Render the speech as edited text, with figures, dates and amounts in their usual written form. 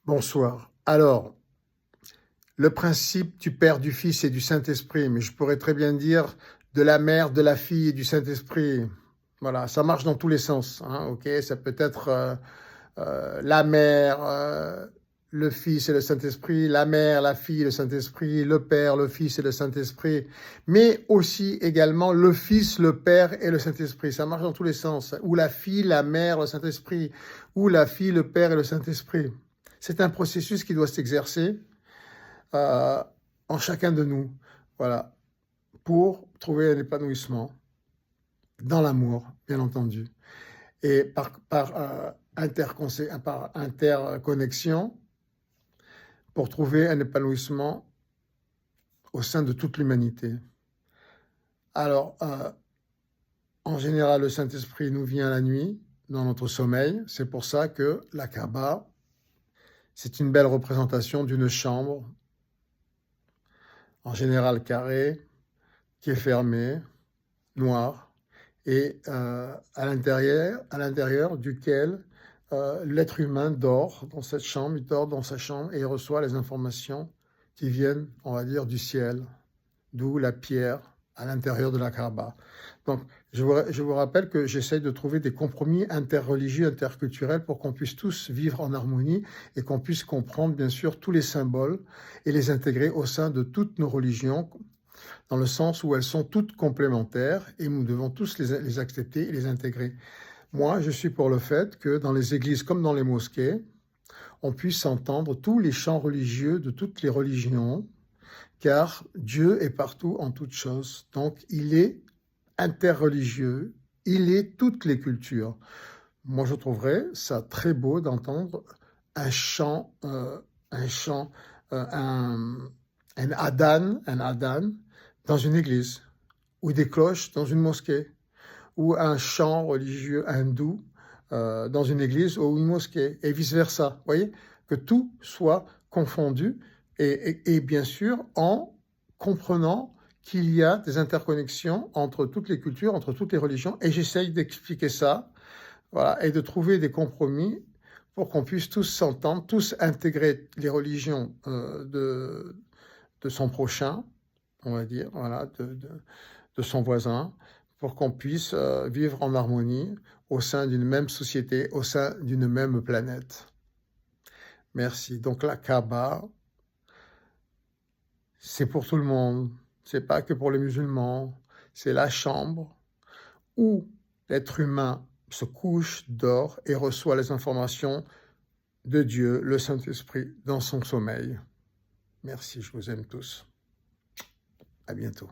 Bonsoir. Alors, le principe du Père, du Fils et du Saint-Esprit, mais je pourrais très bien dire de la Mère, de la Fille et du Saint-Esprit. Voilà, ça marche dans tous les sens. Ok, ça peut être la Mère, le Fils et le Saint-Esprit, la Mère, la Fille, le Saint-Esprit, le Père, le Fils et le Saint-Esprit, mais aussi également le Fils, le Père et le Saint-Esprit. Ça marche dans tous les sens. Ou la Fille, la Mère, le Saint-Esprit, ou la Fille, le Père et le Saint-Esprit. C'est un processus qui doit s'exercer euh, en chacun de nous, voilà, pour trouver un épanouissement dans l'amour, bien entendu, et par interconnexion, pour trouver un épanouissement au sein de toute l'humanité. Alors, en général, le Saint-Esprit nous vient la nuit, dans notre sommeil. C'est pour ça que la Kaaba, c'est une belle représentation d'une chambre, en général carrée, qui est fermée, noire, et à l'intérieur duquel l'être humain dort dans cette chambre, il dort dans sa chambre et il reçoit les informations qui viennent, on va dire, du ciel, d'où la pierre à l'intérieur de la Kaaba. Donc, je vous rappelle que j'essaye de trouver des compromis interreligieux, interculturels pour qu'on puisse tous vivre en harmonie et qu'on puisse comprendre, bien sûr, tous les symboles et les intégrer au sein de toutes nos religions, dans le sens où elles sont toutes complémentaires et nous devons tous les accepter et les intégrer. Moi, je suis pour le fait que dans les églises comme dans les mosquées, on puisse entendre tous les chants religieux de toutes les religions, car Dieu est partout en toutes choses. Donc, il est interreligieux, il est toutes les cultures. Moi, je trouverais ça très beau d'entendre un chant, un adhan dans une église, ou des cloches dans une mosquée, ou un chant religieux hindou dans une église ou une mosquée, et vice-versa. Vous voyez, que tout soit confondu, et bien sûr en comprenant qu'il y a des interconnexions entre toutes les cultures, entre toutes les religions, et j'essaye d'expliquer ça, voilà, et de trouver des compromis pour qu'on puisse tous s'entendre, tous intégrer les religions de son prochain, on va dire, voilà, de son voisin, pour qu'on puisse vivre en harmonie au sein d'une même société, au sein d'une même planète. Merci. Donc la Kaaba, c'est pour tout le monde. C'est pas que pour les musulmans. C'est la chambre où l'être humain se couche, dort et reçoit les informations de Dieu, le Saint-Esprit, dans son sommeil. Merci, je vous aime tous. À bientôt.